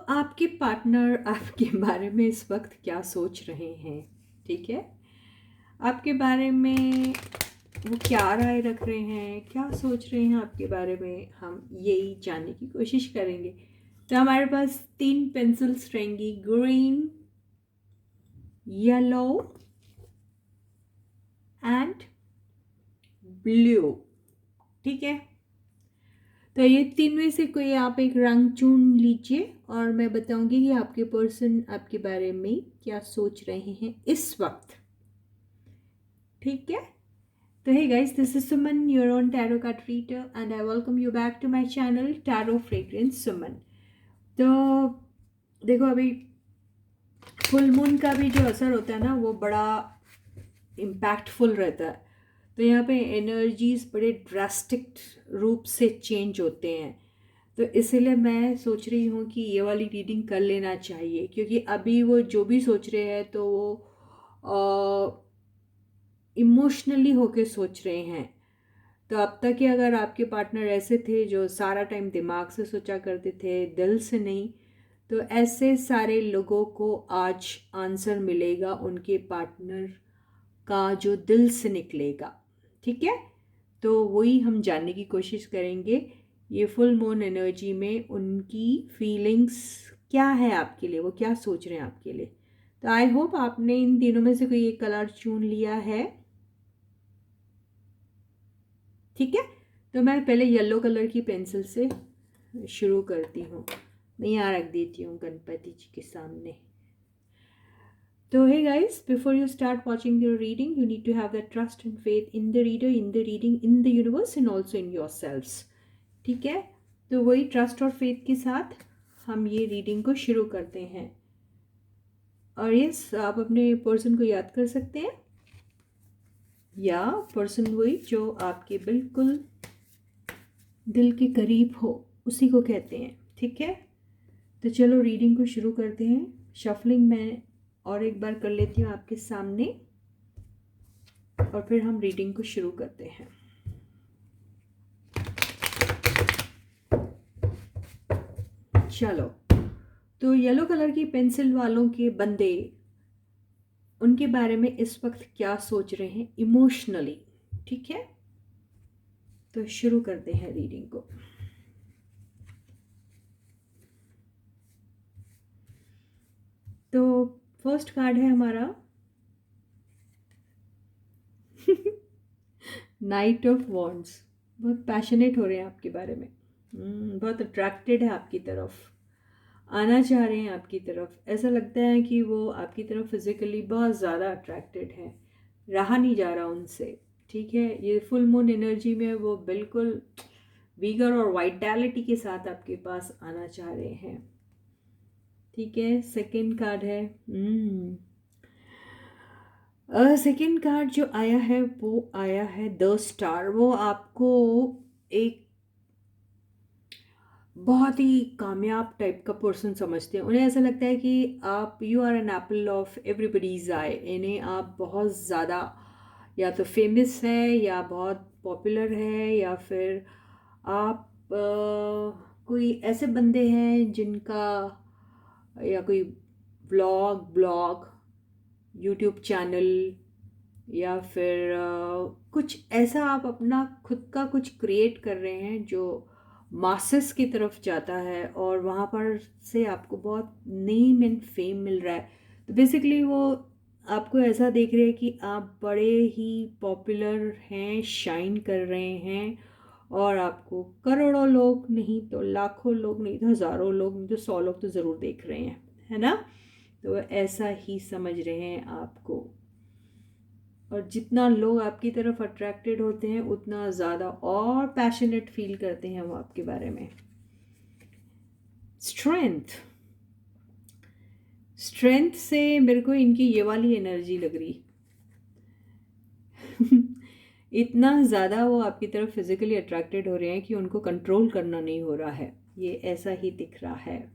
आपके पार्टनर आपके बारे में इस वक्त क्या सोच रहे हैं? ठीक है, आपके बारे में वो क्या राय रख रहे हैं, क्या सोच रहे हैं आपके बारे में, हम यही जानने की कोशिश करेंगे। तो हमारे पास 3 पेंसिल्स रहेंगी, ग्रीन, येलो एंड ब्लू। ठीक है, तो ये 3 में से कोई आप एक रंग चुन लीजिए और मैं बताऊंगी कि आपके पर्सन आपके बारे में क्या सोच रहे हैं इस वक्त। ठीक है, तो hey guys, this is Suman, your own tarot card reader, and I welcome you back to my channel Tarot Fragrance Suman. तो देखो, अभी फुल मून का भी जो असर होता है ना, वो बड़ा इम्पैक्टफुल रहता है। तो यहाँ पे एनर्जीज बड़े ड्रास्टिक रूप से चेंज होते हैं। तो इसलिए मैं सोच रही हूँ कि ये वाली रीडिंग कर लेना चाहिए, क्योंकि अभी वो जो भी सोच रहे हैं तो वो इमोशनली होके सोच रहे हैं। तो अब तक ही अगर आपके पार्टनर ऐसे थे जो सारा टाइम दिमाग से सोचा करते थे, दिल से नहीं, तो ऐसे सारे लोगों को आज आंसर मिलेगा उनके पार्टनर का जो दिल से निकलेगा। ठीक है, तो वही हम जानने की कोशिश करेंगे ये फुल मून एनर्जी में उनकी फीलिंग्स क्या है आपके लिए, वो क्या सोच रहे हैं आपके लिए। तो आई होप आपने इन तीनों में से कोई एक कलर चुन लिया है। ठीक है, तो मैं पहले येलो कलर की पेंसिल से शुरू करती हूँ। मैं यहाँ रख देती हूँ गणपति जी के सामने। तो hey guys, before you start watching the reading, you need to have that trust and faith in the reader, in the reading, in the universe and also in yourselves. ठीक है, तो वही ट्रस्ट और फेथ के साथ हम ये reading को शुरू करते हैं। और यस, आप अपने पर्सन को याद कर सकते हैं, या पर्सन वही जो आपके बिल्कुल दिल के करीब हो, उसी को कहते हैं। ठीक है, तो चलो रीडिंग को शुरू करते हैं। शफलिंग मैं और एक बार कर लेती हूँ आपके सामने और फिर हम रीडिंग को शुरू करते हैं। चलो, तो येलो कलर की पेंसिल वालों के बंदे उनके बारे में इस वक्त क्या सोच रहे हैं इमोशनली। ठीक है, तो शुरू करते हैं रीडिंग को। तो फर्स्ट कार्ड है हमारा नाइट ऑफ वॉन्ड्स। बहुत पैशनेट हो रहे हैं आपके बारे में, बहुत अट्रैक्टेड है आपकी तरफ, आना चाह रहे हैं आपकी तरफ। ऐसा लगता है कि वो आपकी तरफ फिजिकली बहुत ज़्यादा अट्रैक्टेड है, रहा नहीं जा रहा उनसे। ठीक है, ये फुल मून एनर्जी में वो बिल्कुल वीगर और वाइटैलिटी के साथ आपके पास आना चाह रहे हैं। ठीक है, सेकंड कार्ड है सेकंड कार्ड जो आया है वो आया है द स्टार। वो आपको एक बहुत ही कामयाब टाइप का पर्सन समझते हैं। उन्हें ऐसा लगता है कि आप you are an apple of everybody's eye. इन्हें आप बहुत ज़्यादा या तो फेमस है या बहुत पॉपुलर है, या फिर आप कोई ऐसे बंदे हैं जिनका या कोई ब्लॉग यूट्यूब चैनल या फिर कुछ ऐसा आप अपना खुद का कुछ क्रिएट कर रहे हैं जो मासेस की तरफ जाता है और वहाँ पर से आपको बहुत नेम एंड फेम मिल रहा है। तो बेसिकली वो आपको ऐसा देख रहे हैं कि आप बड़े ही पॉपुलर हैं, शाइन कर रहे हैं, और आपको करोड़ों लोग नहीं तो लाखों लोग नहीं तो हज़ारों लोग नहीं तो 100 लोग तो ज़रूर देख रहे हैं, है ना। तो ऐसा ही समझ रहे हैं आपको, और जितना लोग आपकी तरफ अट्रैक्टेड होते हैं उतना ज़्यादा और पैशनेट फील करते हैं वो आपके बारे में। स्ट्रेंथ से मेरे को इनकी ये वाली एनर्जी लग रही इतना ज़्यादा वो आपकी तरफ फिजिकली अट्रैक्टेड हो रहे हैं कि उनको कंट्रोल करना नहीं हो रहा है, ये ऐसा ही दिख रहा है।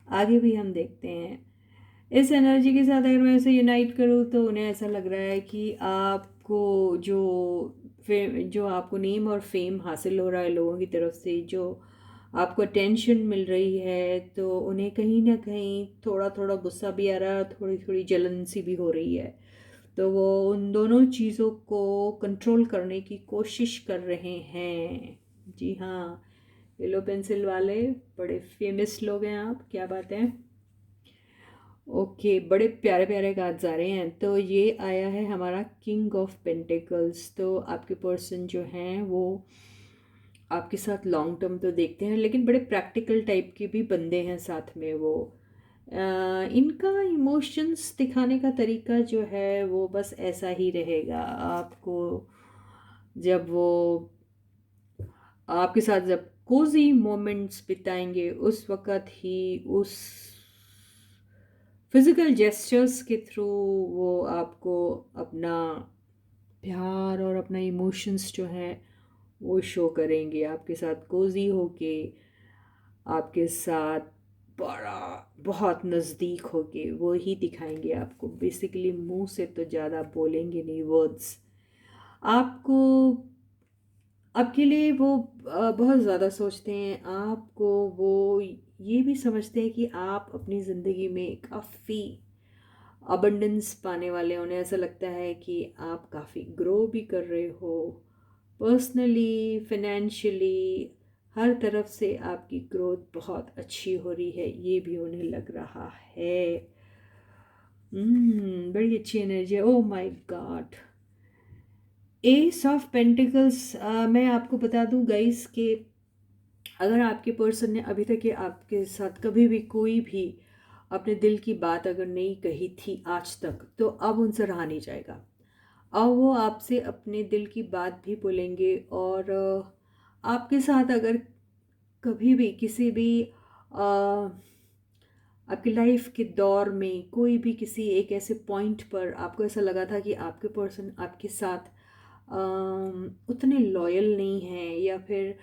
आगे भी हम देखते हैं। इस एनर्जी के साथ अगर मैं इसे यूनाइट करूँ तो उन्हें ऐसा लग रहा है कि आपको जो आपको नेम और फेम हासिल हो रहा है लोगों की तरफ से, जो आपको टेंशन मिल रही है, तो उन्हें कहीं ना कहीं थोड़ा थोड़ा गुस्सा भी आ रहा है, थोड़ी थोड़ी जलन सी भी हो रही है। तो वो उन दोनों चीज़ों को कंट्रोल करने की कोशिश कर रहे हैं। जी हाँ, येलो पेंसिल वाले बड़े फेमस लोग हैं आप, क्या बात है। ओके, बड़े प्यारे प्यारे कार्ड्स आ रहे हैं। तो ये आया है हमारा किंग ऑफ पेंटिकल्स। तो आपके पर्सन जो हैं वो आपके साथ लॉन्ग टर्म तो देखते हैं, लेकिन बड़े प्रैक्टिकल टाइप के भी बंदे हैं साथ में वो। इनका इमोशंस दिखाने का तरीका जो है वो बस ऐसा ही रहेगा। आपको जब वो आपके साथ जब कोजी मोमेंट्स बिताएंगे उस वक़्त ही उस फिज़िकल जेस्चर्स के थ्रू वो आपको अपना प्यार और अपना इमोशंस जो है वो शो करेंगे। आपके साथ कोजी होके, आपके साथ बड़ा बहुत नज़दीक होके वो ही दिखाएंगे आपको। बेसिकली मुंह से तो ज़्यादा बोलेंगे नहीं वर्ड्स आपको। आपके लिए वो बहुत ज़्यादा सोचते हैं आपको। वो ये भी समझते हैं कि आप अपनी ज़िंदगी में काफ़ी अबंडेंस पाने वाले हैं। उन्हें ऐसा लगता है कि आप काफ़ी ग्रो भी कर रहे हो, पर्सनली, फाइनेंशियली, हर तरफ से आपकी ग्रोथ बहुत अच्छी हो रही है, ये भी उन्हें लग रहा है। बड़ी अच्छी एनर्जी है। Oh my God, S of pentacles. मैं आपको बता दूं गाइस कि अगर आपके पर्सन ने अभी तक ये आपके साथ कभी भी कोई भी अपने दिल की बात अगर नहीं कही थी आज तक, तो अब उनसे रहा नहीं जाएगा। अब वो आपसे अपने दिल की बात भी बोलेंगे। और आपके साथ अगर कभी भी किसी भी आपकी लाइफ के दौर में कोई भी किसी एक ऐसे पॉइंट पर आपको ऐसा लगा था कि आपके पर्सन आपके साथ उतने लॉयल नहीं हैं, या फिर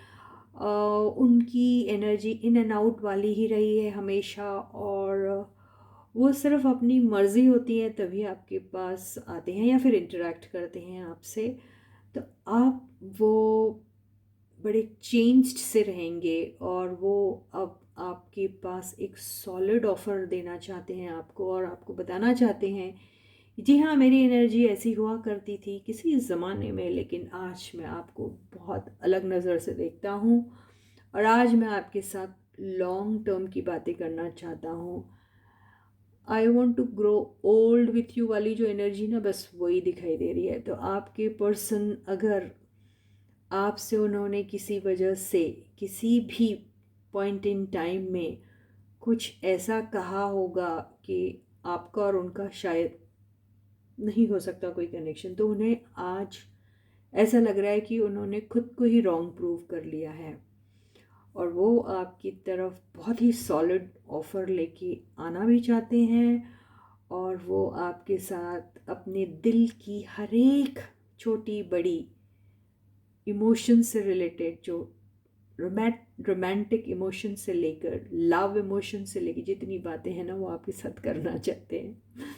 उनकी एनर्जी इन एंड आउट वाली ही रही है हमेशा, और वो सिर्फ अपनी मर्ज़ी होती है तभी आपके पास आते हैं या फिर इंटरेक्ट करते हैं आपसे, तो आप वो बड़े चेंज्ड से रहेंगे। और वो अब आपके पास एक सॉलिड ऑफ़र देना चाहते हैं आपको, और आपको बताना चाहते हैं जी हाँ, मेरी एनर्जी ऐसी हुआ करती थी किसी ज़माने में, लेकिन आज मैं आपको बहुत अलग नज़र से देखता हूँ, और आज मैं आपके साथ लॉन्ग टर्म की बातें करना चाहता हूँ। I want to grow old with you वाली जो एनर्जी ना, बस वही दिखाई दे रही है। तो आपके पर्सन अगर आपसे उन्होंने किसी वजह से किसी भी पॉइंट इन टाइम में कुछ ऐसा कहा होगा कि आपका और उनका शायद नहीं हो सकता कोई कनेक्शन, तो उन्हें आज ऐसा लग रहा है कि उन्होंने खुद को ही रॉन्ग प्रूव कर लिया है, और वो आपकी तरफ बहुत ही सॉलिड ऑफ़र लेके आना भी चाहते हैं। और वो आपके साथ अपने दिल की हर एक छोटी बड़ी इमोशन से रिलेटेड, जो रोमांटिक इमोशन से लेकर लव इमोशन से लेकर जितनी बातें हैं ना, वो आपके साथ करना चाहते हैं।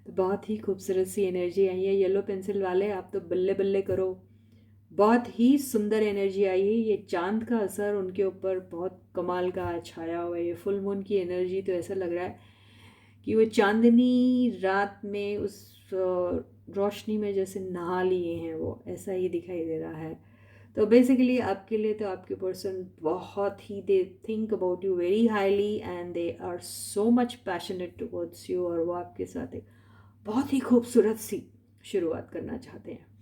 तो बहुत ही खूबसूरत सी एनर्जी आई है येलो पेंसिल वाले, आप तो बल्ले बल्ले करो। बहुत ही सुंदर एनर्जी आई है। ये चांद का असर उनके ऊपर बहुत कमाल का छाया हुआ है। ये फुल मून की एनर्जी, तो ऐसा लग रहा है कि वो चांदनी रात में उस रोशनी में जैसे नहा लिए हैं, वो ऐसा ही दिखाई दे रहा है। तो बेसिकली आपके लिए तो आपके पर्सन बहुत ही, they think about you very highly and they are so much passionate towards you, और वो आपके साथ एक बहुत ही खूबसूरत सी शुरुआत करना चाहते हैं।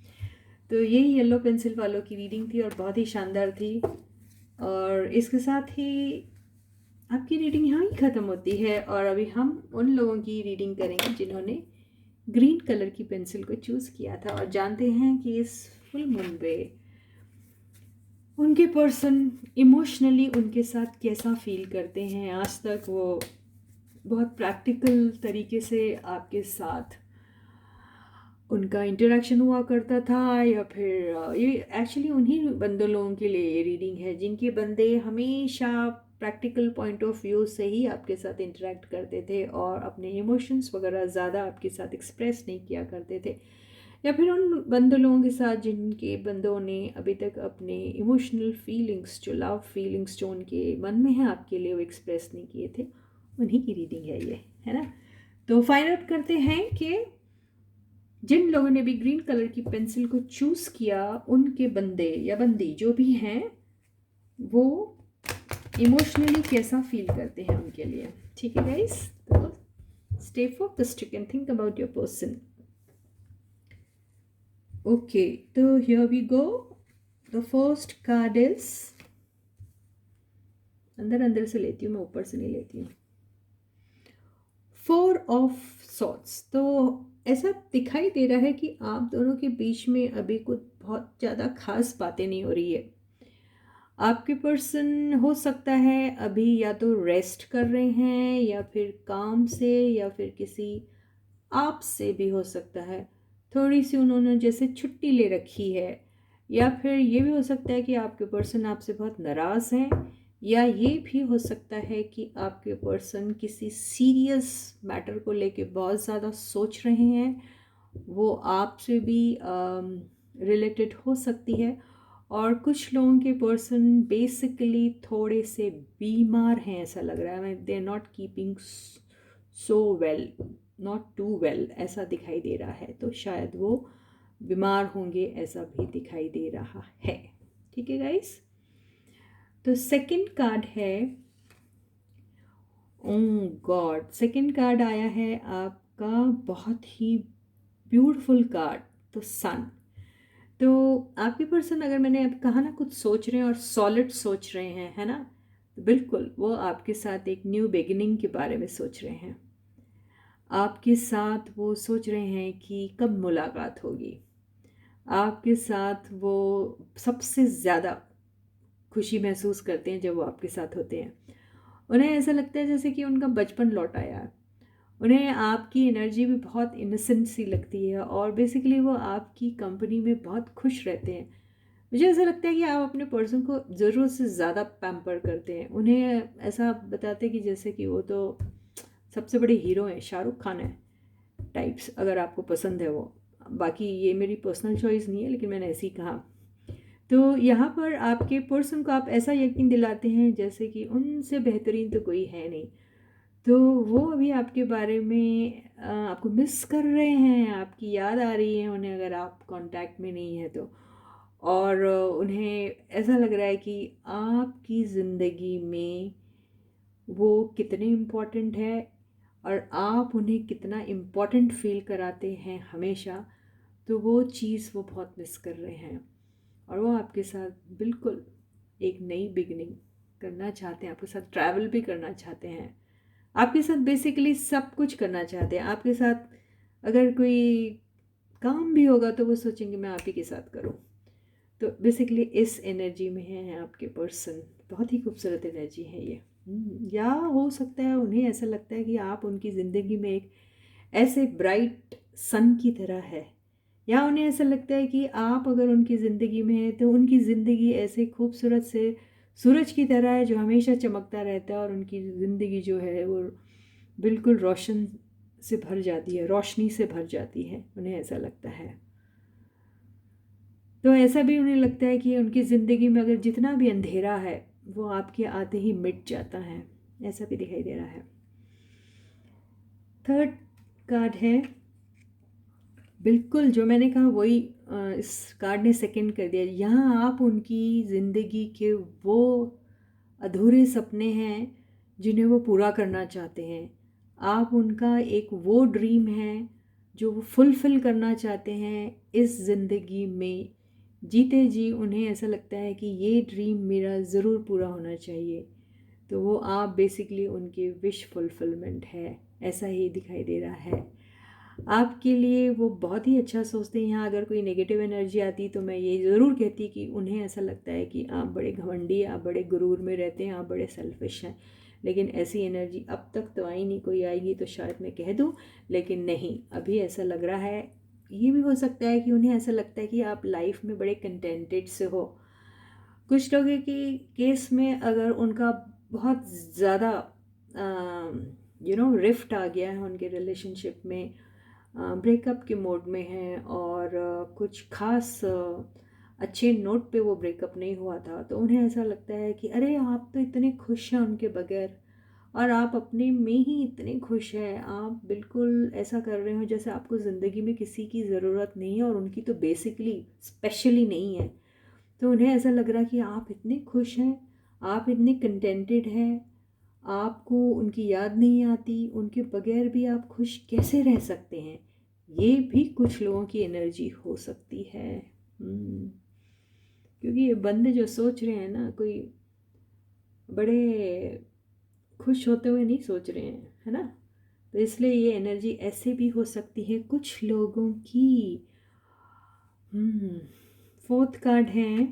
तो यही येलो पेंसिल वालों की रीडिंग थी, और बहुत ही शानदार थी। और इसके साथ ही आपकी रीडिंग यहाँ ही ख़त्म होती है, और अभी हम उन लोगों की रीडिंग करेंगे जिन्होंने ग्रीन कलर की पेंसिल को चूज़ किया था, और जानते हैं कि इस फुल मून पे उनके पर्सन इमोशनली उनके साथ कैसा फील करते हैं। आज तक वो बहुत प्रैक्टिकल तरीके से आपके साथ उनका इंटरेक्शन हुआ करता था, या फिर ये एक्चुअली उन्हीं बंदे लोगों के लिए ये रीडिंग है जिनके बंदे हमेशा प्रैक्टिकल पॉइंट ऑफ व्यू से ही आपके साथ इंटरेक्ट करते थे, और अपने इमोशंस वगैरह ज़्यादा आपके साथ एक्सप्रेस नहीं किया करते थे। या फिर उन बंदों लोगों के साथ जिनके बंदों ने अभी तक अपने इमोशनल फीलिंग्स, जो लव फीलिंग्स जो उनके मन में है आपके लिए, वो एक्सप्रेस नहीं किए थे, उन्हीं की रीडिंग है ये, है ना। तो फाइंड आउट करते हैं कि जिन लोगों ने भी ग्रीन कलर की पेंसिल को चूज़ किया, उनके बंदे या बंदी जो भी हैं वो इमोशनली कैसा फील करते हैं उनके लिए। ठीक है गाइस, तो stay focused, you can think about your person. Okay, तो here we go. The first card is, अंदर अंदर से लेती हूँ मैं, ऊपर से नहीं लेती हूँ। 4 ऑफ सॉर्ट्स। तो ऐसा दिखाई दे रहा है कि आप दोनों के बीच में अभी कुछ बहुत ज़्यादा खास बातें नहीं हो रही है। आपके पर्सन हो सकता है अभी या तो रेस्ट कर रहे हैं, या फिर काम से, या फिर किसी आप से भी हो सकता है थोड़ी सी उन्होंने जैसे छुट्टी ले रखी है, या फिर ये भी हो सकता है कि आपके पर्सन आपसे बहुत नाराज़ हैं, या ये भी हो सकता है कि आपके पर्सन किसी सीरियस मैटर को लेके बहुत ज़्यादा सोच रहे हैं। वो आपसे भी रिलेटेड हो सकती है। और कुछ लोगों के पर्सन बेसिकली थोड़े से बीमार हैं, ऐसा लग रहा है। They are not keeping so well, not too well, ऐसा दिखाई दे रहा है। तो शायद वो बीमार होंगे, ऐसा भी दिखाई दे रहा है। ठीक है गाइस, तो सेकंड कार्ड है, ओह गॉड, सेकंड कार्ड आया है आपका बहुत ही ब्यूटीफुल कार्ड, तो सन। तो आपके पर्सन, अगर मैंने अब कहा ना कुछ सोच रहे हैं और सॉलिड सोच रहे हैं, है ना, तो बिल्कुल वो आपके साथ एक न्यू बिगिनिंग के बारे में सोच रहे हैं। आपके साथ वो सोच रहे हैं कि कब मुलाकात होगी। आपके साथ वो सबसे ज़्यादा खुशी महसूस करते हैं जब वो आपके साथ होते हैं। उन्हें ऐसा लगता है जैसे कि उनका बचपन लौट आया है। उन्हें आपकी एनर्जी भी बहुत इनोसेंट सी लगती है, और बेसिकली वो आपकी कंपनी में बहुत खुश रहते हैं। मुझे ऐसा लगता है कि आप अपने पर्सन को ज़रूरत से ज़्यादा पैम्पर करते हैं। उन्हें ऐसा बताते हैं कि जैसे कि वो तो सबसे बड़े हीरो हैं, शाहरुख खान है टाइप्स, अगर आपको पसंद है वो। बाकी ये मेरी पर्सनल चॉइस नहीं है, लेकिन मैंने ऐसे ही कहा। तो यहाँ पर आपके पर्सन को आप ऐसा यकीन दिलाते हैं जैसे कि उनसे बेहतरीन तो कोई है नहीं। तो वो अभी आपके बारे में आपको मिस कर रहे हैं, आपकी याद आ रही है उन्हें, अगर आप कांटेक्ट में नहीं है तो। और उन्हें ऐसा लग रहा है कि आपकी ज़िंदगी में वो कितने इम्पोर्टेंट है, और आप उन्हें कितना इम्पोर्टेंट फील कराते हैं हमेशा। तो वो चीज़ वो बहुत मिस कर रहे हैं, और वो आपके साथ बिल्कुल एक नई बिगनिंग करना चाहते हैं, आपके साथ ट्रैवल भी करना चाहते हैं, आपके साथ बेसिकली सब कुछ करना चाहते हैं। आपके साथ अगर कोई काम भी होगा तो वो सोचेंगे मैं आप ही के साथ करूं। तो बेसिकली इस एनर्जी में है आपके पर्सन। बहुत ही खूबसूरत एनर्जी है ये। या हो सकता है उन्हें ऐसा लगता है कि आप उनकी ज़िंदगी में एक ऐसे ब्राइट सन की तरह है, या उन्हें ऐसा लगता है कि आप अगर उनकी ज़िंदगी में हैं तो उनकी ज़िंदगी ऐसे खूबसूरत से सूरज की तरह है जो हमेशा चमकता रहता है, और उनकी ज़िंदगी जो है वो बिल्कुल रोशन से भर जाती है, रोशनी से भर जाती है, उन्हें ऐसा लगता है। तो ऐसा भी उन्हें लगता है कि उनकी ज़िंदगी में अगर जितना भी अंधेरा है वो आपके आते ही मिट जाता है, ऐसा भी दिखाई दे रहा है। थर्ड कार्ड है, बिल्कुल जो मैंने कहा वही इस कार्ड ने सेकंड कर दिया। यहाँ आप उनकी ज़िंदगी के वो अधूरे सपने हैं जिन्हें वो पूरा करना चाहते हैं। आप उनका एक वो ड्रीम है जो वो फुलफ़िल करना चाहते हैं इस ज़िंदगी में। जीते जी उन्हें ऐसा लगता है कि ये ड्रीम मेरा ज़रूर पूरा होना चाहिए। तो वो आप बेसिकली उनके विश फुलफिलमेंट है, ऐसा ही दिखाई दे रहा है। आपके लिए वो बहुत ही अच्छा सोचते हैं। यहाँ अगर कोई नेगेटिव एनर्जी आती तो मैं ये ज़रूर कहती कि उन्हें ऐसा लगता है कि आप बड़े घमंडी, आप बड़े गुरूर में रहते हैं, आप बड़े सेल्फिश हैं। लेकिन ऐसी एनर्जी अब तक तो आई नहीं, कोई आएगी तो शायद मैं कह दूँ, लेकिन नहीं, अभी ऐसा लग रहा है। ये भी हो सकता है कि उन्हें ऐसा लगता है कि आप लाइफ में बड़े कंटेंटेड से हो। कुछ लोगों की केस में अगर उनका बहुत ज़्यादा रिफ्ट आ गया है उनके रिलेशनशिप में, ब्रेकअप के मोड में हैं और कुछ खास अच्छे नोट पे वो ब्रेकअप नहीं हुआ था, तो उन्हें ऐसा लगता है कि अरे आप तो इतने खुश हैं उनके बगैर और आप अपने में ही इतने खुश हैं, आप बिल्कुल ऐसा कर रहे हो जैसे आपको ज़िंदगी में किसी की ज़रूरत नहीं है और उनकी तो बेसिकली स्पेशली नहीं है। तो उन्हें ऐसा लग रहा कि आप इतने खुश हैं, आप इतने कंटेंटेड हैं, आपको उनकी याद नहीं आती, उनके बगैर भी आप खुश कैसे रह सकते हैं। ये भी कुछ लोगों की एनर्जी हो सकती है। क्योंकि ये बंदे जो सोच रहे हैं ना, कोई बड़े खुश होते हुए नहीं सोच रहे हैं, है ना। तो इसलिए ये एनर्जी ऐसे भी हो सकती है कुछ लोगों की। फोर्थ कार्ड है,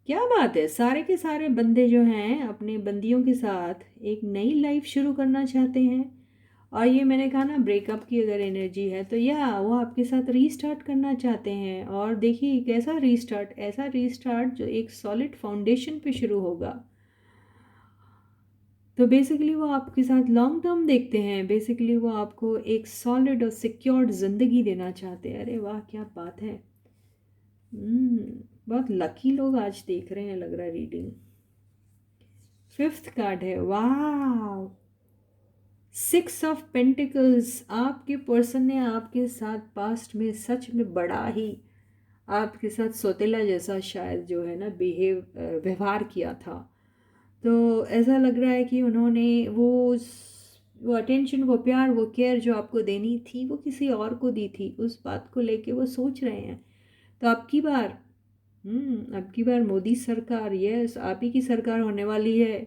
क्या बात है, सारे के सारे बंदे जो हैं अपने बंदियों के साथ एक नई लाइफ शुरू करना चाहते हैं। और ये मैंने कहा ना, ब्रेकअप की अगर एनर्जी है तो या वो आपके साथ रीस्टार्ट करना चाहते हैं। और देखिए कैसा रीस्टार्ट, ऐसा रीस्टार्ट जो एक सॉलिड फाउंडेशन पे शुरू होगा। तो बेसिकली वो आपके साथ लॉन्ग टर्म देखते हैं, बेसिकली वो आपको एक सॉलिड और सिक्योर्ड ज़िंदगी देना चाहते हैं। अरे वाह क्या बात है। बहुत लकी लोग आज देख रहे हैं लग रहा है रीडिंग। फिफ्थ कार्ड है, वाह, 6 ऑफ पेंटिकल्स। आपके पर्सन ने आपके साथ पास्ट में सच में बड़ा ही आपके साथ सौतेला जैसा शायद जो है ना व्यवहार किया था। तो ऐसा लग रहा है कि उन्होंने वो अटेंशन, वो प्यार, वो केयर जो आपको देनी थी वो किसी और को दी थी। उस बात को लेके वो सोच रहे हैं। तो अब की बार मोदी सरकार, यस आप ही की सरकार होने वाली है।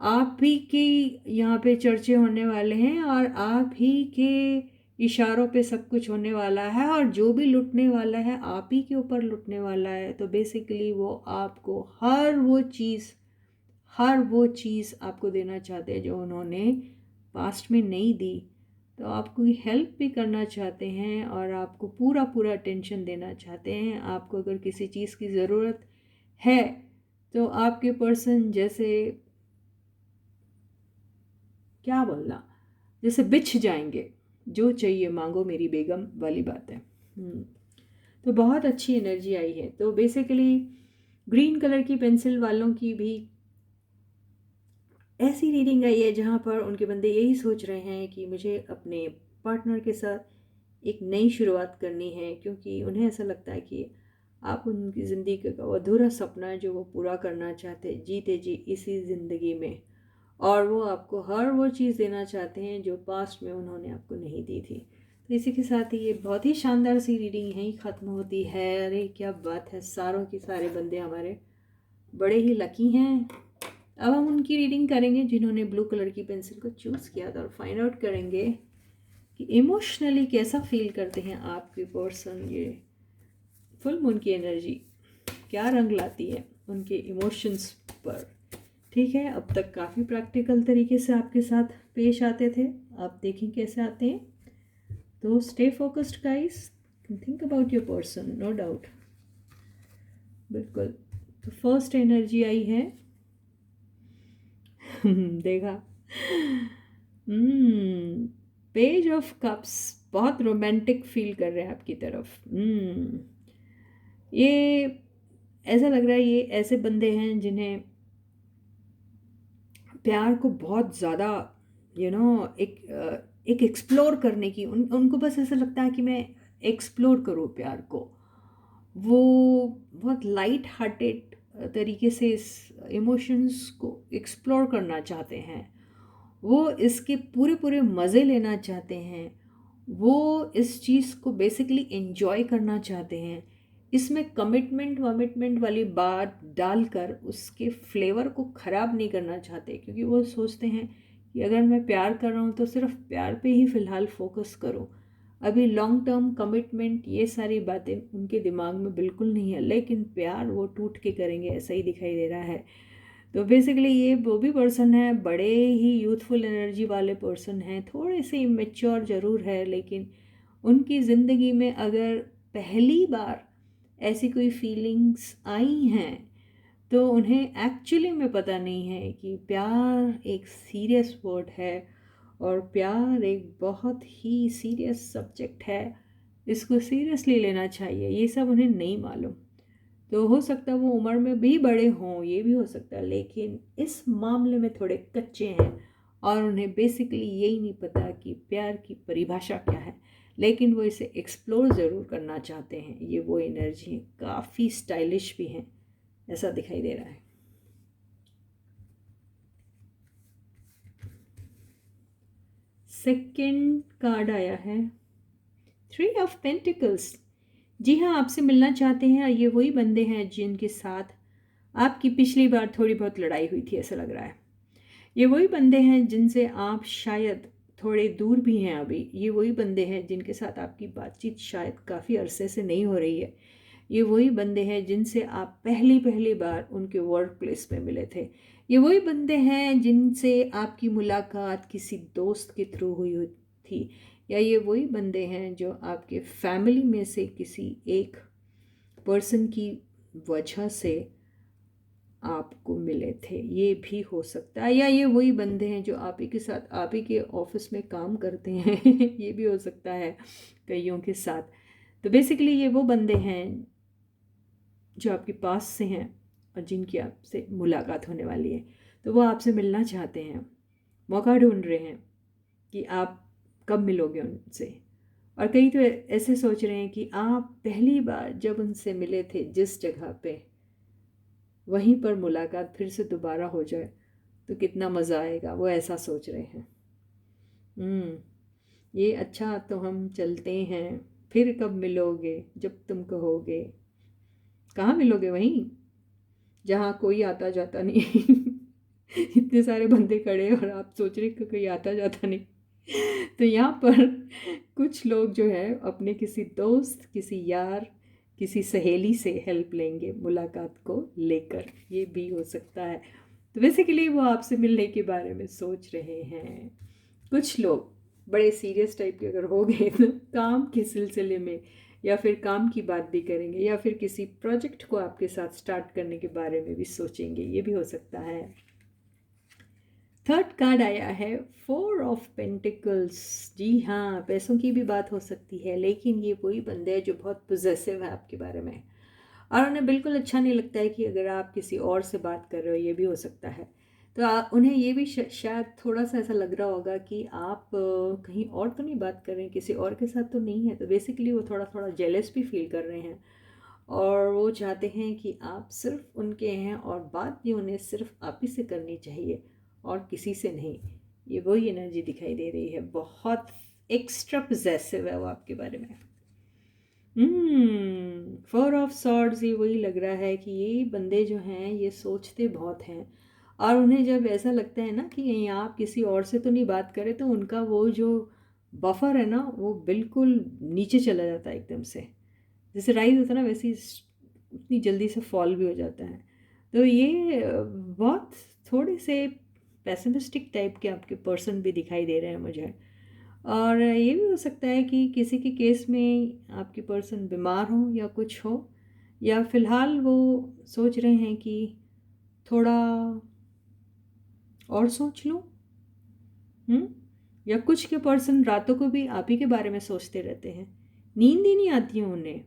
आप ही के यहाँ पे चर्चे होने वाले हैं और आप ही के इशारों पे सब कुछ होने वाला है। और जो भी लुटने वाला है आप ही के ऊपर लुटने वाला है। तो बेसिकली वो आपको हर वो चीज़ आपको देना चाहते हैं जो उन्होंने पास्ट में नहीं दी। तो आपको हेल्प भी करना चाहते हैं और आपको पूरा पूरा अटेंशन देना चाहते हैं। आपको अगर किसी चीज़ की ज़रूरत है तो आपके पर्सन जैसे, क्या बोलना, जैसे बिछ जाएंगे, जो चाहिए मांगो मेरी बेगम वाली बात है। तो बहुत अच्छी एनर्जी आई है। तो बेसिकली ग्रीन कलर की पेंसिल वालों की भी ऐसी रीडिंग आई है जहाँ पर उनके बंदे यही सोच रहे हैं कि मुझे अपने पार्टनर के साथ एक नई शुरुआत करनी है। क्योंकि उन्हें ऐसा लगता है कि आप उनकी ज़िंदगी का वो अधूरा सपना है जो वो पूरा करना चाहते जीते जी इसी ज़िंदगी में। और वो आपको हर वो चीज़ देना चाहते हैं जो पास्ट में उन्होंने आपको नहीं दी थी। तो इसी के साथ ही ये बहुत ही शानदार सी रीडिंग यहीं ख़त्म होती है। अरे क्या बात है, सारों के सारे बंदे हमारे बड़े ही लकी हैं। अब हम उनकी रीडिंग करेंगे जिन्होंने ब्लू कलर की पेंसिल को चूज़ किया था और फाइंड आउट करेंगे कि इमोशनली कैसा फील करते हैं आपके पर्सन। ये फुल मून की एनर्जी क्या रंग लाती है उनके इमोशंस पर। ठीक है, अब तक काफ़ी प्रैक्टिकल तरीके से आपके साथ पेश आते थे, आप देखें कैसे आते हैं। तो stay focused guys, think about your person, no doubt, बिल्कुल। तो फर्स्ट एनर्जी आई है देखा, पेज ऑफ कप्स, बहुत रोमांटिक फील कर रहे हैं आपकी तरफ। ये ऐसा लग रहा है ये ऐसे बंदे हैं जिन्हें प्यार को बहुत ज़्यादा एक एक्सप्लोर करने की उनको बस ऐसा लगता है कि मैं एक्सप्लोर करूँ प्यार को। वो बहुत लाइट हार्टेड तरीके से इस इमोशंस को एक्सप्लोर करना चाहते हैं। वो इसके पूरे पूरे मज़े लेना चाहते हैं। वो इस चीज़ को बेसिकली एंजॉय करना चाहते हैं। इसमें कमिटमेंट वाली बात डालकर उसके फ्लेवर को ख़राब नहीं करना चाहते। क्योंकि वो सोचते हैं कि अगर मैं प्यार कर रहा हूँ तो सिर्फ प्यार पे ही फ़िलहाल फोकस करो। अभी लॉन्ग टर्म कमिटमेंट ये सारी बातें उनके दिमाग में बिल्कुल नहीं है। लेकिन प्यार वो टूट के करेंगे, ऐसा ही दिखाई दे रहा है। तो बेसिकली ये वो भी पर्सन है, बड़े ही यूथफुल एनर्जी वाले पर्सन हैं, थोड़े से इमेच्योर ज़रूर है। लेकिन उनकी ज़िंदगी में अगर पहली बार ऐसी कोई फीलिंग्स आई हैं तो उन्हें एक्चुअली में पता नहीं है कि प्यार एक सीरियस वर्ड है और प्यार एक बहुत ही सीरियस सब्जेक्ट है, इसको सीरियसली लेना चाहिए, ये सब उन्हें नहीं मालूम। तो हो सकता है वो उम्र में भी बड़े हों, ये भी हो सकता है, लेकिन इस मामले में थोड़े कच्चे हैं और उन्हें बेसिकली यही नहीं पता कि प्यार की परिभाषा क्या है, लेकिन वो इसे एक्सप्लोर ज़रूर करना चाहते हैं। ये वो एनर्जी काफ़ी स्टाइलिश भी हैं, ऐसा दिखाई दे रहा है। सेकंड कार्ड आया है 3 ऑफ पेंटिकल्स। जी हाँ, आपसे मिलना चाहते हैं और ये वही बंदे हैं जिनके साथ आपकी पिछली बार थोड़ी बहुत लड़ाई हुई थी, ऐसा लग रहा है। ये वही बंदे हैं जिनसे आप शायद थोड़े दूर भी हैं अभी। ये वही बंदे हैं जिनके साथ आपकी बातचीत शायद काफ़ी अरसे से नहीं हो रही है। ये वही बंदे हैं जिनसे आप पहली पहली बार उनके वर्क प्लेस पे मिले थे। ये वही बंदे हैं जिनसे आपकी मुलाकात किसी दोस्त के थ्रू हुई थी, या ये वही बंदे हैं जो आपके फैमिली में से किसी एक पर्सन की वजह से आपको मिले थे, ये भी हो सकता है। या ये वही बंदे हैं जो आप ही के साथ आप ही के ऑफिस में काम करते हैं ये भी हो सकता है कईयों के साथ। तो बेसिकली ये वो बंदे हैं जो आपके पास से हैं और जिनकी आपसे मुलाकात होने वाली है। तो वो आपसे मिलना चाहते हैं, मौका ढूंढ रहे हैं कि आप कब मिलोगे उनसे। और कई तो ऐसे सोच रहे हैं कि आप पहली बार जब उनसे मिले थे जिस जगह पे, वहीं पर मुलाकात फिर से दोबारा हो जाए तो कितना मज़ा आएगा, वो ऐसा सोच रहे हैं। ये अच्छा तो हम चलते हैं, फिर कब मिलोगे जब तुम कहोगे। कहाँ मिलोगे? वहीं जहाँ कोई आता जाता नहीं इतने सारे बंदे खड़े हैं और आप सोच रहे कि कोई आता जाता नहीं तो यहाँ पर कुछ लोग जो है अपने किसी दोस्त, किसी यार, किसी सहेली से हेल्प लेंगे मुलाकात को लेकर, ये भी हो सकता है। तो बेसिकली वो आपसे मिलने के बारे में सोच रहे हैं। कुछ लोग बड़े सीरियस टाइप के अगर हो गए तो काम के सिलसिले में, या फिर काम की बात भी करेंगे, या फिर किसी प्रोजेक्ट को आपके साथ स्टार्ट करने के बारे में भी सोचेंगे, ये भी हो सकता है। थर्ड कार्ड आया है 4 ऑफ पेंटिकल्स। जी हाँ, पैसों की भी बात हो सकती है, लेकिन ये वही बंदे हैं जो बहुत पोजेसिव है आपके बारे में और उन्हें बिल्कुल अच्छा नहीं लगता है कि अगर आप किसी और से बात कर रहे हो, ये भी हो सकता है। तो उन्हें ये भी शायद थोड़ा सा ऐसा लग रहा होगा कि आप कहीं और तो नहीं बात कर रहे हैं, किसी और के साथ तो नहीं है। तो बेसिकली वो थोड़ा थोड़ा जेलस भी फील कर रहे हैं और वो चाहते हैं कि आप सिर्फ उनके हैं और बात भी उन्हें सिर्फ आप ही से करनी चाहिए और किसी से नहीं। ये वही एनर्जी दिखाई दे रही है, बहुत एक्स्ट्रा पोजेसिव है वो आपके बारे में। 4 ऑफ सॉर्ड्स, ये वही लग रहा है कि ये बंदे जो हैं ये सोचते बहुत हैं और उन्हें जब ऐसा लगता है ना कि कहीं आप किसी और से तो नहीं बात करें, तो उनका वो जो बफर है ना वो बिल्कुल नीचे चला जाता है एकदम से। जैसे राइज होता है ना, वैसे ही उतनी जल्दी से फॉल भी हो जाता है। तो ये बहुत थोड़े से पेसिमिस्टिक टाइप के आपके पर्सन भी दिखाई दे रहे हैं मुझे। और ये भी हो सकता है कि किसी के केस में आपकी पर्सन बीमार हो या कुछ हो, या फिलहाल वो सोच रहे हैं कि थोड़ा और सोच लूँ। या कुछ के पर्सन रातों को भी आप ही के बारे में सोचते रहते हैं, नींद ही नहीं आती है उन्हें,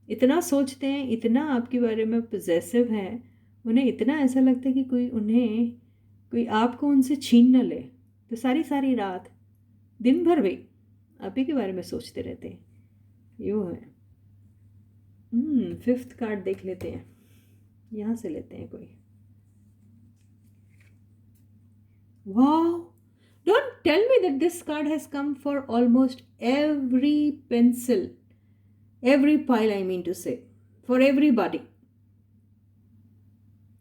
इतना सोचते हैं, इतना आपके बारे में पोजेसिव हैं, उन्हें इतना ऐसा लगता है कि कोई आपको उनसे छीन न ले। तो सारी सारी रात, दिन भर भी आप ही के बारे में सोचते रहते हैं, यूँ है। 5th कार्ड देख लेते हैं, यहाँ से लेते हैं कोई। वाह, don't tell me that this card has come for almost every pencil, every pile, I mean to say, for everybody.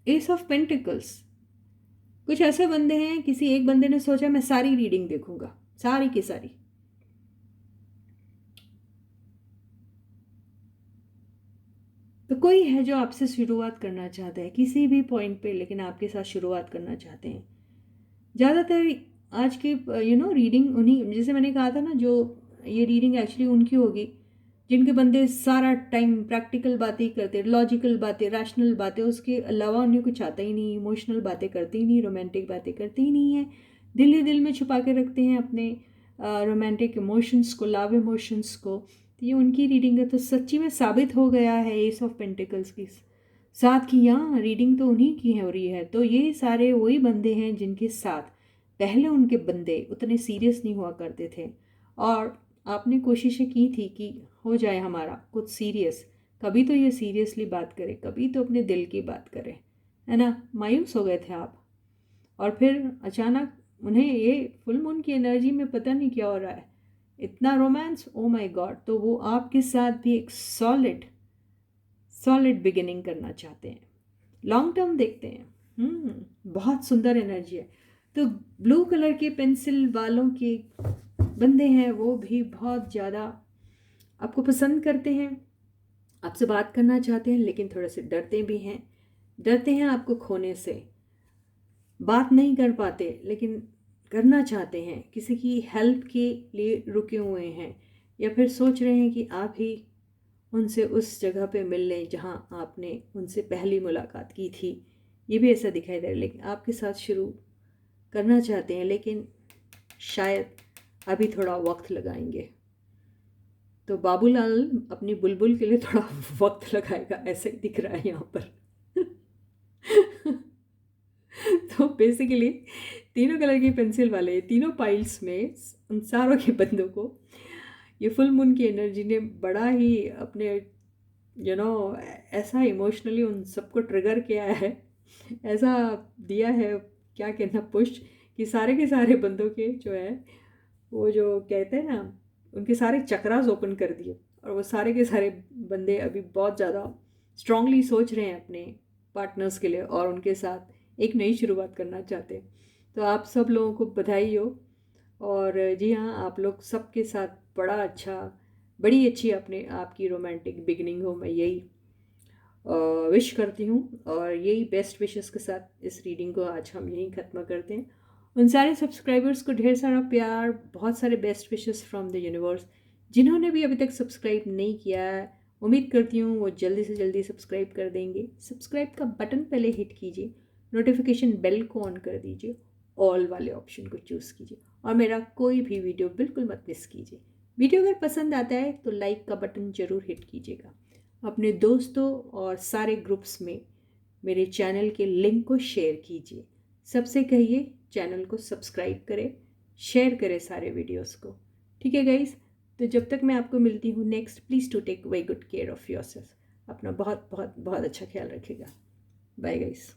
Ace of Pentacles। कुछ ऐसे बंदे हैं, किसी एक बंदे ने सोचा मैं सारी रीडिंग देखूंगा, सारी की सारी। तो कोई है जो आपसे शुरुआत करना चाहता है किसी भी पॉइंट पे, लेकिन आपके साथ शुरुआत करना चाहते हैं। ज़्यादातर आज की रीडिंग उन्हीं, जैसे मैंने कहा था ना, जो ये रीडिंग एक्चुअली उनकी होगी जिनके बंदे सारा टाइम प्रैक्टिकल बातें ही करते, लॉजिकल बातें, रैशनल बातें, उसके अलावा उन्हें कुछ आता ही नहीं, इमोशनल बातें करते ही नहीं, रोमांटिक बातें करते ही नहीं है। दिल ही दिल में छुपा के रखते हैं अपने रोमांटिक इमोशंस को, लव इमोशंस को। तो ये उनकी रीडिंग है। तो सच्ची में साबित हो गया है एस ऑफ पेंटिकल्स की साथ की, यहाँ रीडिंग तो उन्हीं की हो रही है। तो ये सारे वही बंदे हैं जिनके साथ पहले उनके बंदे उतने सीरियस नहीं हुआ करते थे, और आपने कोशिशें की थी कि हो जाए हमारा कुछ सीरियस, कभी तो ये सीरियसली बात करें, कभी तो अपने दिल की बात करें, है ना। मायूस हो गए थे आप, और फिर अचानक उन्हें ये फुल मून की एनर्जी में पता नहीं क्या हो रहा है, इतना रोमांस, ओ माय गॉड। तो वो आपके साथ भी एक सॉलिड सॉलिड बिगिनिंग करना चाहते हैं, लॉन्ग टर्म देखते हैं। बहुत सुंदर एनर्जी है। तो ब्लू कलर के पेंसिल वालों के बंदे हैं, वो भी बहुत ज़्यादा आपको पसंद करते हैं, आपसे बात करना चाहते हैं, लेकिन थोड़े से डरते भी हैं। डरते हैं आपको खोने से, बात नहीं कर पाते, लेकिन करना चाहते हैं, किसी की हेल्प के लिए रुके हुए हैं, या फिर सोच रहे हैं कि आप ही उनसे उस जगह पे मिल लें जहाँ आपने उनसे पहली मुलाकात की थी। ये भी ऐसा दिखाई दे रहा है। लेकिन आपके साथ शुरू करना चाहते हैं, लेकिन शायद अभी थोड़ा वक्त लगाएंगे। तो बाबूलाल अपनी बुलबुल के लिए थोड़ा वक्त लगाएगा, ऐसा ही दिख रहा है यहाँ पर। तो बेसिकली तीनों कलर की पेंसिल वाले तीनों पाइल्स में उन सारों के बंदों को ये फुल मून की एनर्जी ने बड़ा ही अपने ऐसा इमोशनली उन सबको ट्रिगर किया है, ऐसा दिया है, क्या कहना, पुश, कि सारे के सारे बंदों के जो है, वो जो कहते हैं ना, उनके सारे चक्रास ओपन कर दिए, और वो सारे के सारे बंदे अभी बहुत ज़्यादा स्ट्रांगली सोच रहे हैं अपने पार्टनर्स के लिए, और उनके साथ एक नई शुरुआत करना चाहते हैं। तो आप सब लोगों को बधाई हो। और जी हाँ, आप लोग सबके साथ बड़ी अच्छी अपने आपकी रोमांटिक बिगिनिंग हो, मैं यही विश करती हूँ। और यही बेस्ट विशेस के साथ इस रीडिंग को आज हम यहीं ख़त्म करते हैं। उन सारे सब्सक्राइबर्स को ढेर सारा प्यार, बहुत सारे best wishes from the universe. जिन्होंने भी अभी तक सब्सक्राइब नहीं किया है, उम्मीद करती हूँ वो जल्दी से जल्दी सब्सक्राइब कर देंगे। सब्सक्राइब का बटन पहले हिट कीजिए, नोटिफिकेशन बेल को ऑन कर दीजिए, ऑल वाले ऑप्शन को चूज़ कीजिए, और मेरा कोई भी वीडियो बिल्कुल मत मिस कीजिए। वीडियो अगर पसंद आता है तो लाइक का बटन ज़रूर हिट कीजिएगा। अपने दोस्तों और सारे ग्रुप्स में मेरे चैनल के लिंक को शेयर कीजिए। सबसे कहिए चैनल को सब्सक्राइब करें, शेयर करें सारे वीडियोस को। ठीक है गाइस, तो जब तक मैं आपको मिलती हूँ next, please to take very good care of yourself. अपना बहुत बहुत बहुत अच्छा ख्याल रखिएगा। Bye guys.